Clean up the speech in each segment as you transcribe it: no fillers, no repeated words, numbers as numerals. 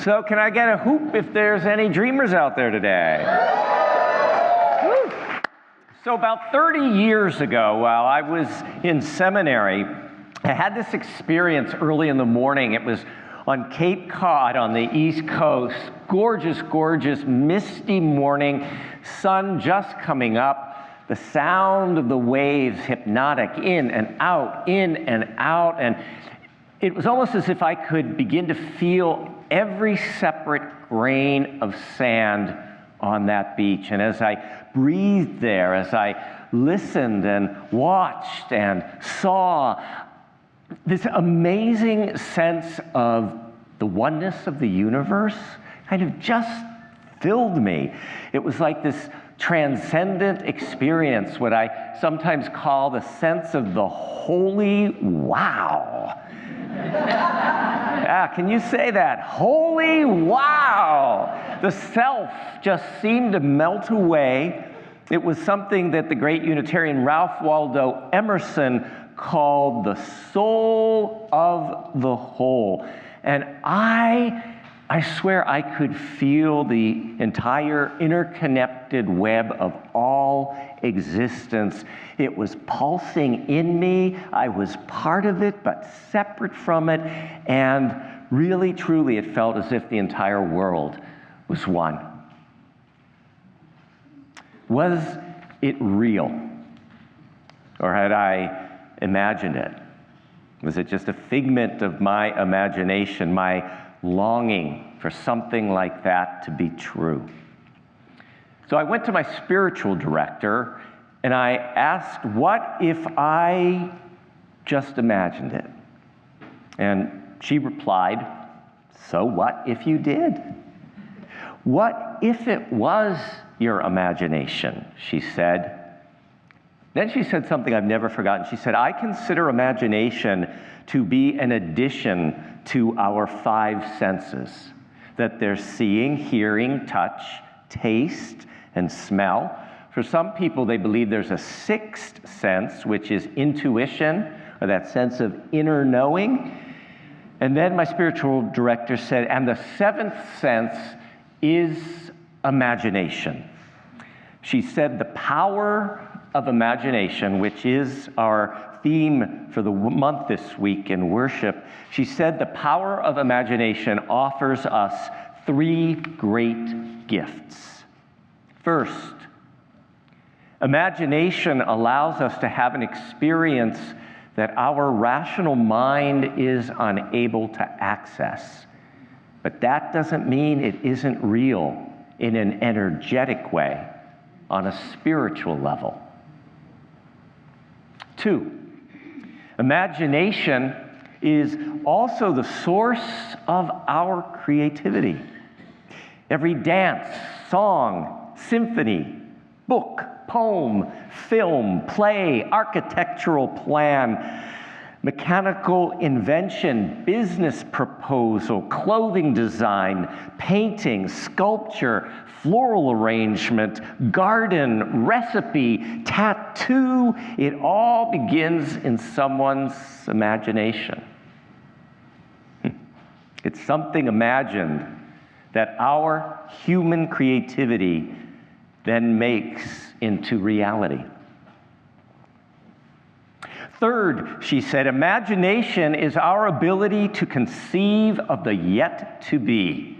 So can I get a whoop if there's any dreamers out there today? Woo. So about 30 years ago, while I was in seminary, I had this experience early in the morning. It was on Cape Cod on the East Coast. Gorgeous, gorgeous, misty morning, sun just coming up. The sound of the waves, hypnotic, in and out, and it was almost as if I could begin to feel every separate grain of sand on that beach. And as I breathed there, as I listened and watched and saw, this amazing sense of the oneness of the universe kind of just filled me. It was like this transcendent experience, what I sometimes call the sense of the holy wow. Yeah, can you say that? Holy wow! The self just seemed to melt away. It was something that the great Unitarian Ralph Waldo Emerson called the soul of the whole. And I swear I could feel the entire interconnected web of all existence. It was pulsing in me. I was part of it, but separate from it. And really, truly, it felt as if the entire world was one. Was it real? Or had I imagined it? Was it just a figment of my imagination, my longing for something like that to be true? So I went to my spiritual director and I asked, what if I just imagined it? And she replied, so what if you did? What if it was your imagination? She said. Then she said something I've never forgotten. She said, I consider imagination to be an addition to our five senses, that there's seeing, hearing, touch, taste, and smell. For some people, they believe there's a sixth sense, which is intuition, or that sense of inner knowing. And then my spiritual director said, and the seventh sense is imagination. She said the power of imagination, which is our theme for the month this week in worship, she said the power of imagination offers us three great gifts. First, imagination allows us to have an experience that our rational mind is unable to access. But that doesn't mean it isn't real in an energetic way, on a spiritual level. Two, imagination is also the source of our creativity. Every dance, song, symphony, book, poem, film, play, architectural plan, mechanical invention, business proposal, clothing design, painting, sculpture, floral arrangement, garden, recipe, tattoo, it all begins in someone's imagination. It's something imagined that our human creativity then makes into reality. Third, she said, imagination is our ability to conceive of the yet to be.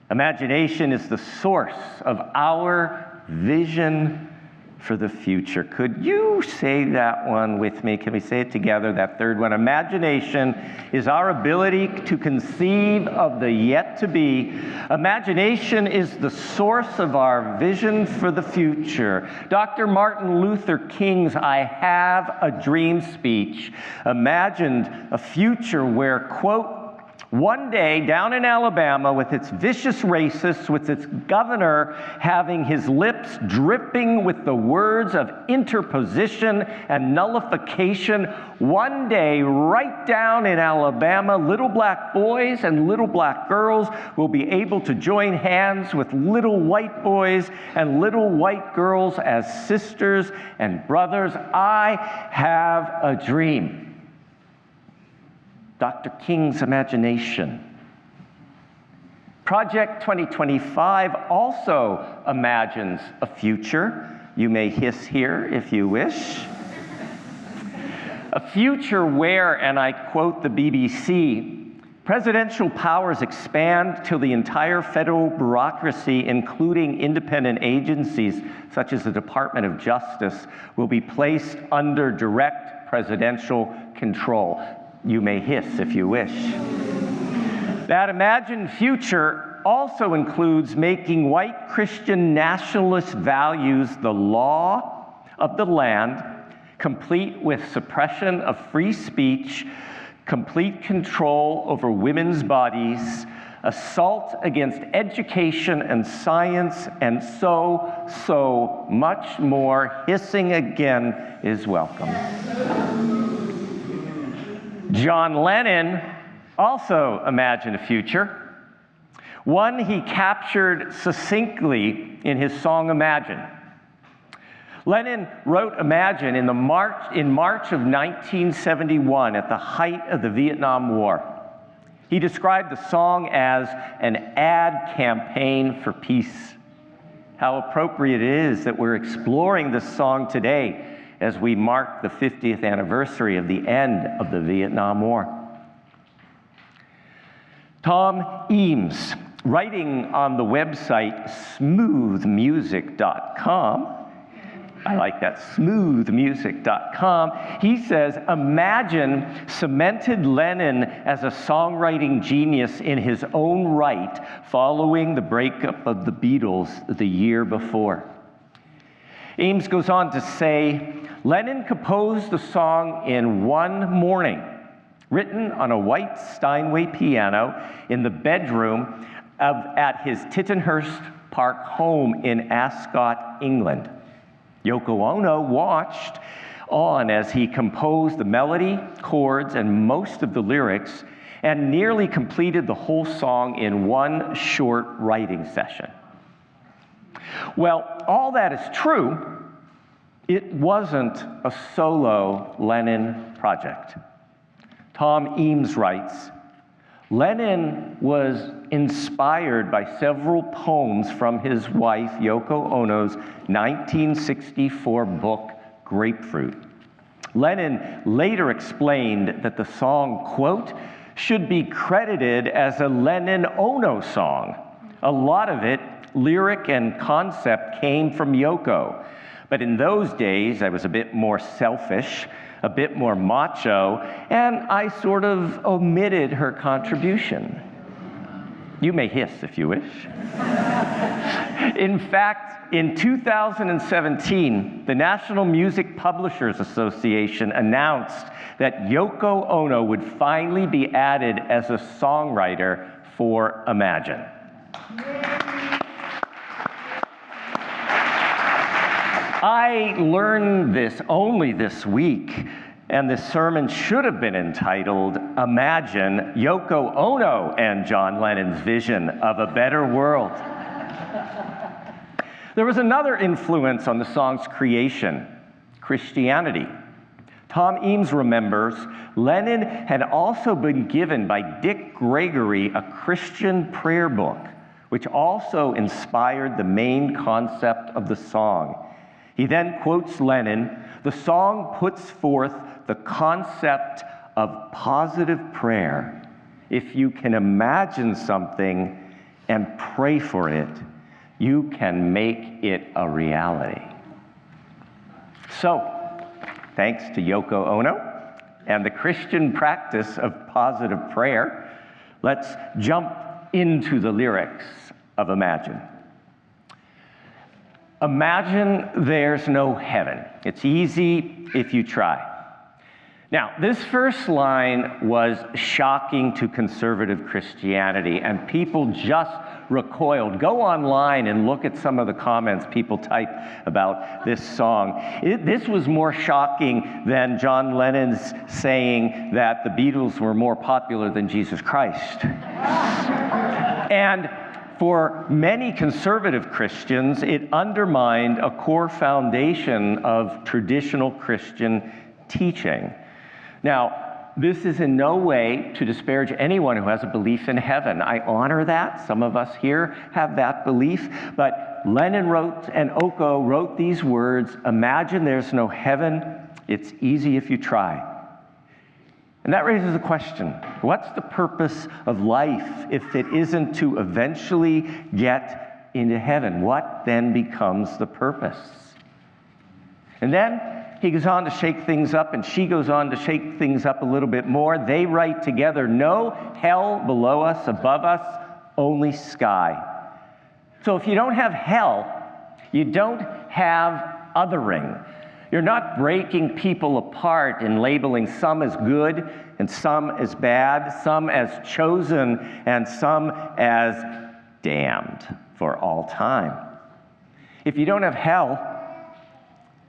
Imagination is the source of our vision for the future. Could you say that one with me? Can we say it together, that third one? Imagination is our ability to conceive of the yet to be. Imagination is the source of our vision for the future. Dr. Martin Luther King's I Have a Dream speech imagined a future where, quote, one day, down in Alabama, with its vicious racists, with its governor having his lips dripping with the words of interposition and nullification, one day, right down in Alabama, little black boys and little black girls will be able to join hands with little white boys and little white girls as sisters and brothers. I have a dream. Dr. King's imagination. Project 2025 also imagines a future. You may hiss here if you wish. A future where, and I quote the BBC, presidential powers expand till the entire federal bureaucracy, including independent agencies such as the Department of Justice, will be placed under direct presidential control. You may hiss if you wish. That imagined future also includes making white Christian nationalist values the law of the land, complete with suppression of free speech, complete control over women's bodies, assault against education and science, and so much more. Hissing again is welcome. John Lennon also imagined a future, one he captured succinctly in his song Imagine. Lennon wrote Imagine in March of 1971 at the height of the Vietnam War. He described the song as an ad campaign for peace. How appropriate it is that we're exploring this song today as we mark the 50th anniversary of the end of the Vietnam War. Tom Eames, writing on the website smoothmusic.com, I like that, smoothmusic.com. He says, Imagine cemented Lennon as a songwriting genius in his own right following the breakup of the Beatles the year before. Eames goes on to say, Lennon composed the song in one morning, written on a white Steinway piano in the bedroom at his Tittenhurst Park home in Ascot, England. Yoko Ono watched on as he composed the melody, chords, and most of the lyrics, and nearly completed the whole song in one short writing session. Well, all that is true. It wasn't a solo Lennon project. Tom Eames writes, Lennon was inspired by several poems from his wife, Yoko Ono's 1964 book, Grapefruit. Lennon later explained that the song, quote, should be credited as a Lennon-Ono song. A lot of it, lyric and concept, came from Yoko. But in those days, I was a bit more selfish, a bit more macho, and I sort of omitted her contribution. You may hiss if you wish. In fact, in 2017, the National Music Publishers Association announced that Yoko Ono would finally be added as a songwriter for Imagine. I learned this only this week, and this sermon should have been entitled, Imagine Yoko Ono and John Lennon's Vision of a Better World. There was another influence on the song's creation, Christianity. Tom Eames remembers Lennon had also been given by Dick Gregory a Christian prayer book, which also inspired the main concept of the song. He then quotes Lennon, the song puts forth the concept of positive prayer. If you can imagine something and pray for it, you can make it a reality. So, thanks to Yoko Ono and the Christian practice of positive prayer, let's jump into the lyrics of Imagine. Imagine there's no heaven. It's easy if you try. Now, this first line was shocking to conservative Christianity, and people just recoiled. Go online and look at some of the comments people type about this song. This was more shocking than John Lennon's saying that the Beatles were more popular than Jesus Christ. And for many conservative Christians, it undermined a core foundation of traditional Christian teaching. Now, this is in no way to disparage anyone who has a belief in heaven. I honor that. Some of us here have that belief. But Lennon wrote, and Oko wrote these words, "Imagine there's no heaven. It's easy if you try." And that raises a question. What's the purpose of life if it isn't to eventually get into heaven? What then becomes the purpose? And then he goes on to shake things up, and she goes on to shake things up a little bit more. They write together, "No hell below us, above us, only sky." So if you don't have hell, you don't have othering. You're not breaking people apart and labeling some as good and some as bad, some as chosen and some as damned for all time. If you don't have hell,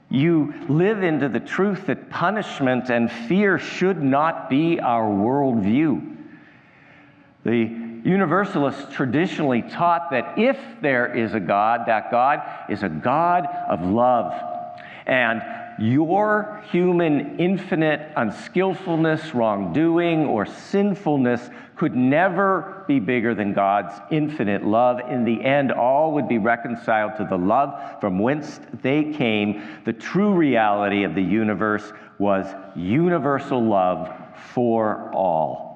you live into the truth that punishment and fear should not be our worldview. The Universalists traditionally taught that if there is a God, that God is a God of love. And your human infinite unskillfulness, wrongdoing, or sinfulness could never be bigger than God's infinite love. In the end, all would be reconciled to the love from whence they came. The true reality of the universe was universal love for all.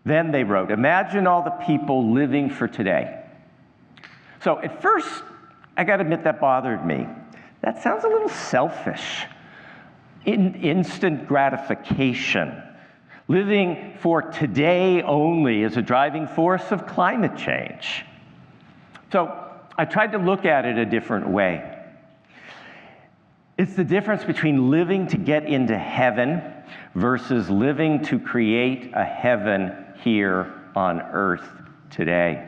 Then they wrote, "Imagine all the people living for today." So at first, I got to admit that bothered me. That sounds a little selfish. Instant gratification. Living for today only is a driving force of climate change. So I tried to look at it a different way. It's the difference between living to get into heaven versus living to create a heaven here on earth today.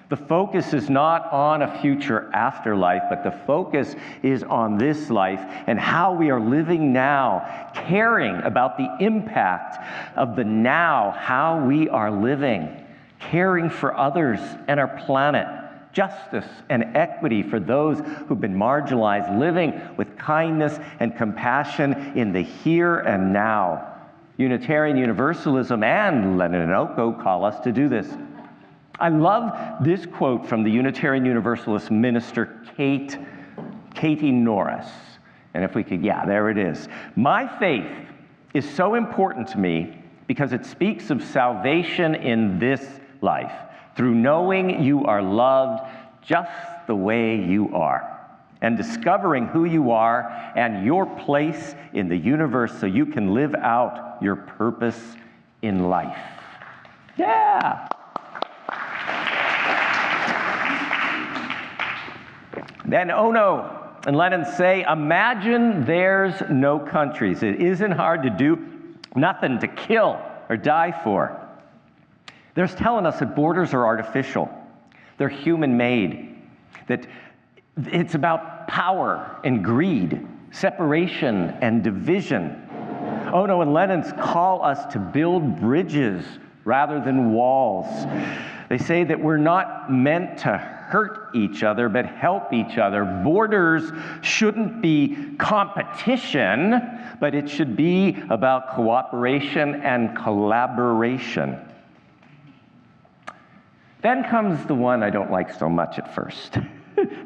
The focus is not on a future afterlife, but the focus is on this life and how we are living now, caring about the impact of the now, how we are living, caring for others and our planet, justice and equity for those who've been marginalized, living with kindness and compassion in the here and now. Unitarian Universalism and Lennon and Oko call us to do this. I love this quote from the Unitarian Universalist minister, Katie Norris. And if we could, yeah, there it is. "My faith is so important to me because it speaks of salvation in this life, through knowing you are loved just the way you are, and discovering who you are and your place in the universe so you can live out your purpose in life." Yeah. Then Ono and Lennon say, "Imagine there's no countries. It isn't hard to do, nothing to kill or die for." They're telling us that borders are artificial. They're human-made. That it's about power and greed, separation and division. Ono and Lennon call us to build bridges rather than walls. They say that we're not meant to hurt each other, but help each other. Borders shouldn't be competition, but it should be about cooperation and collaboration. Then comes the one I don't like so much at first.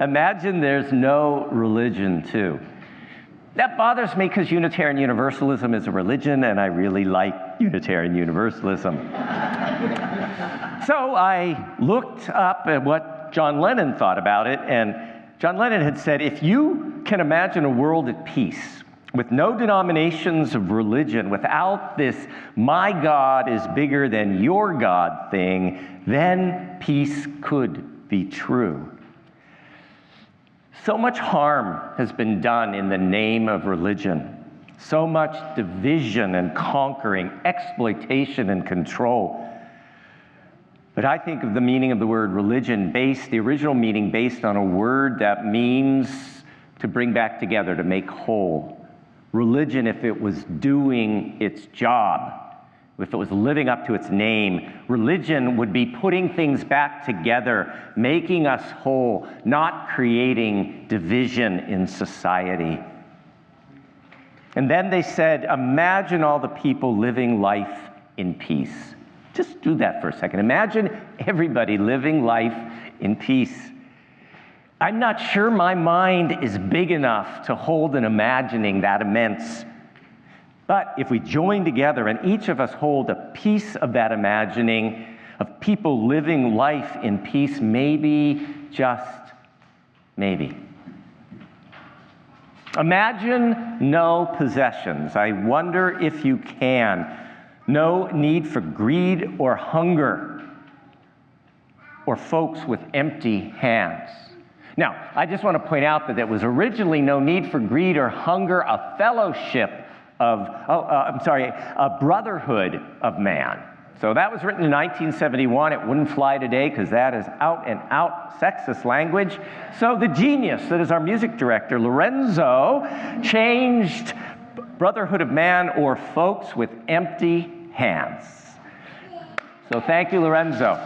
Imagine there's no religion, too. That bothers me because Unitarian Universalism is a religion, and I really like Unitarian Universalism. So I looked up at what John Lennon thought about it, and John Lennon had said, if you can imagine a world at peace, with no denominations of religion, without this "my God is bigger than your God" thing, then peace could be true. So much harm has been done in the name of religion. So much division and conquering, exploitation and control. But I think of the meaning of the word religion the original meaning based on a word that means to bring back together, to make whole. Religion, if it was doing its job, if it was living up to its name, religion would be putting things back together, making us whole, not creating division in society. And then they said, imagine all the people living life in peace. Just do that for a second. Imagine everybody living life in peace. I'm not sure my mind is big enough to hold an imagining that immense. But if we join together and each of us hold a piece of that imagining of people living life in peace, maybe, just maybe. Imagine no possessions. I wonder if you can. No need for greed or hunger, or folks with empty hands. Now, I just want to point out that there was originally no need for greed or hunger, a fellowship of, a brotherhood of man. So that was written in 1971. It wouldn't fly today because that is out and out sexist language. So the genius that is our music director, Lorenzo, changed brotherhood of man or folks with empty hands. So thank you, Lorenzo.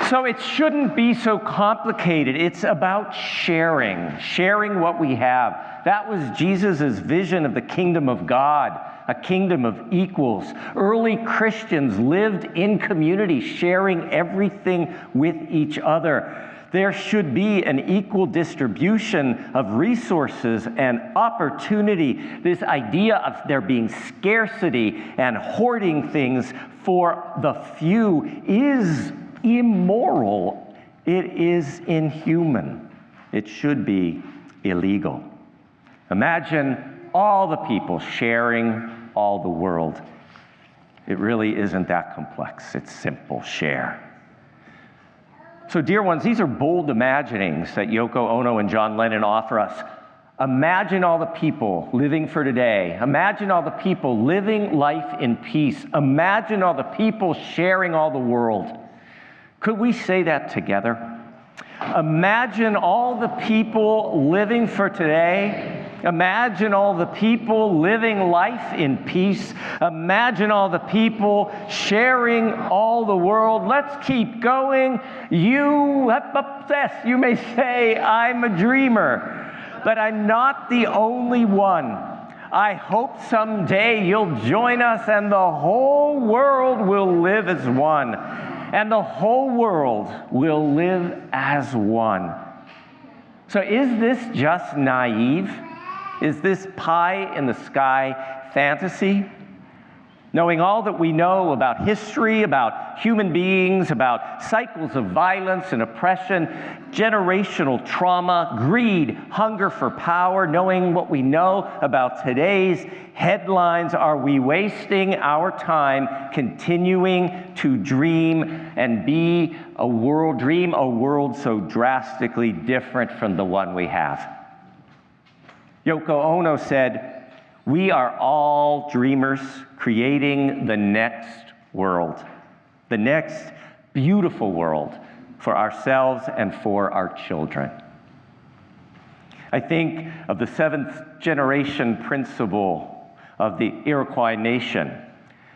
So it shouldn't be so complicated. It's about sharing what we have. That was Jesus' vision of the kingdom of God, a kingdom of equals. Early Christians lived in community, sharing everything with each other. There should be an equal distribution of resources and opportunity. This idea of there being scarcity and hoarding things for the few is immoral. It is inhuman. It should be illegal. Imagine all the people sharing all the world. It really isn't that complex. It's simple. Share. So, dear ones, these are bold imaginings that Yoko Ono and John Lennon offer us. Imagine all the people living for today. Imagine all the people living life in peace. Imagine all the people sharing all the world. Could we say that together? Imagine all the people living for today. Imagine all the people living life in peace. Imagine all the people sharing all the world. Let's keep going. You may say, I'm a dreamer, but I'm not the only one. I hope someday you'll join us and the whole world will live as one. And the whole world will live as one. So is this just naive? Is this pie in the sky fantasy? Knowing all that we know about history, about human beings, about cycles of violence and oppression, generational trauma, greed, hunger for power, knowing what we know about today's headlines, are we wasting our time continuing to dream and be a world so drastically different from the one we have? Yoko Ono said, we are all dreamers creating the next world, the next beautiful world for ourselves and for our children. I think of the seventh generation principle of the Iroquois nation.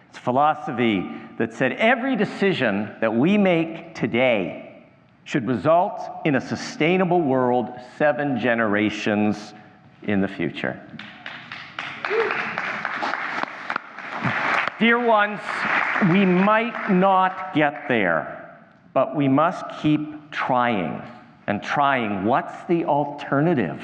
It's a philosophy that said every decision that we make today should result in a sustainable world 7 generations in the future. Dear ones, we might not get there, but we must keep trying and trying. What's the alternative?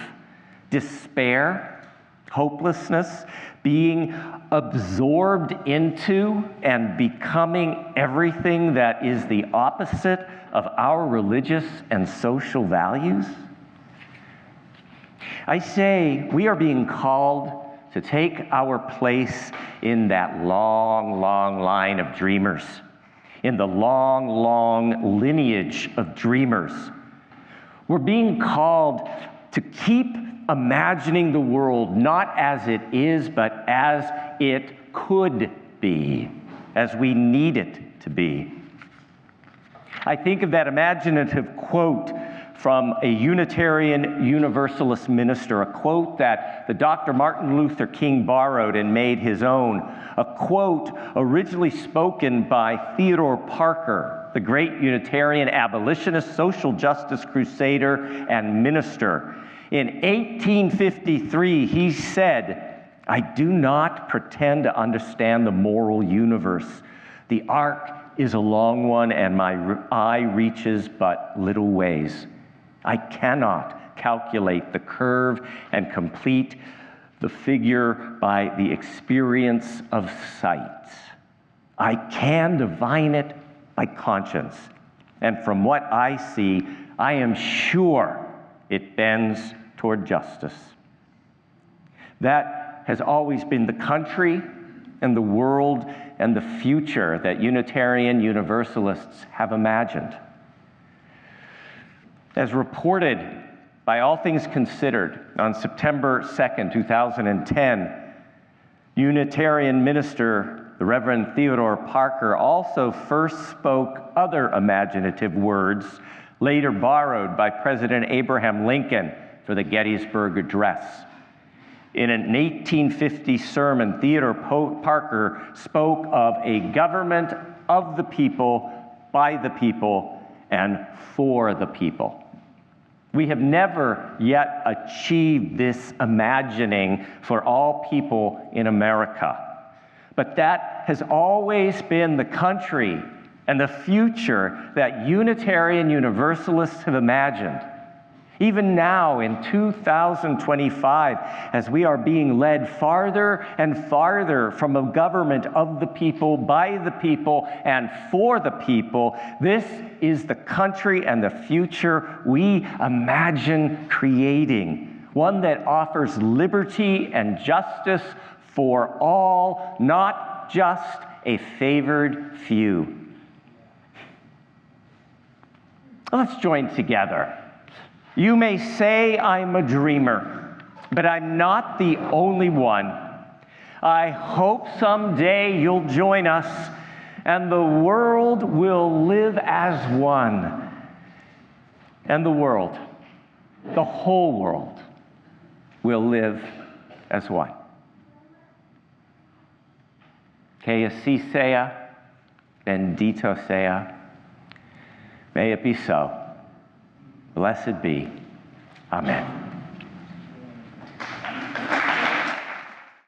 Despair, hopelessness, being absorbed into and becoming everything that is the opposite of our religious and social values? I say we are being called to take our place in that long, long line of dreamers, in the long, long lineage of dreamers. We're being called to keep imagining the world not as it is, but as it could be, as we need it to be. I think of that imaginative quote from a Unitarian Universalist minister, a quote that the Dr. Martin Luther King borrowed and made his own, a quote originally spoken by Theodore Parker, the great Unitarian abolitionist, social justice crusader, and minister. In 1853, he said, "I do not pretend to understand the moral universe. The arc is a long one, and my eye reaches but little ways. I cannot calculate the curve and complete the figure by the experience of sight. I can divine it by conscience, and from what I see, I am sure it bends toward justice." That has always been the country and the world and the future that Unitarian Universalists have imagined. As reported by All Things Considered on September 2nd, 2010, Unitarian minister, the Reverend Theodore Parker, also first spoke other imaginative words later borrowed by President Abraham Lincoln for the Gettysburg Address. In an 1850 sermon, Theodore Parker spoke of a government of the people, by the people, and for the people. We have never yet achieved this imagining for all people in America, but that has always been the country and the future that Unitarian Universalists have imagined. Even now in 2025, as we are being led farther and farther from a government of the people, by the people, and for the people, this is the country and the future we imagine creating. One that offers liberty and justice for all, not just a favored few. Let's join together. You may say I'm a dreamer, but I'm not the only one. I hope someday you'll join us and the world will live as one. And the world, the whole world, will live as one. Que así sea, bendito sea. May it be so. Blessed be. Amen.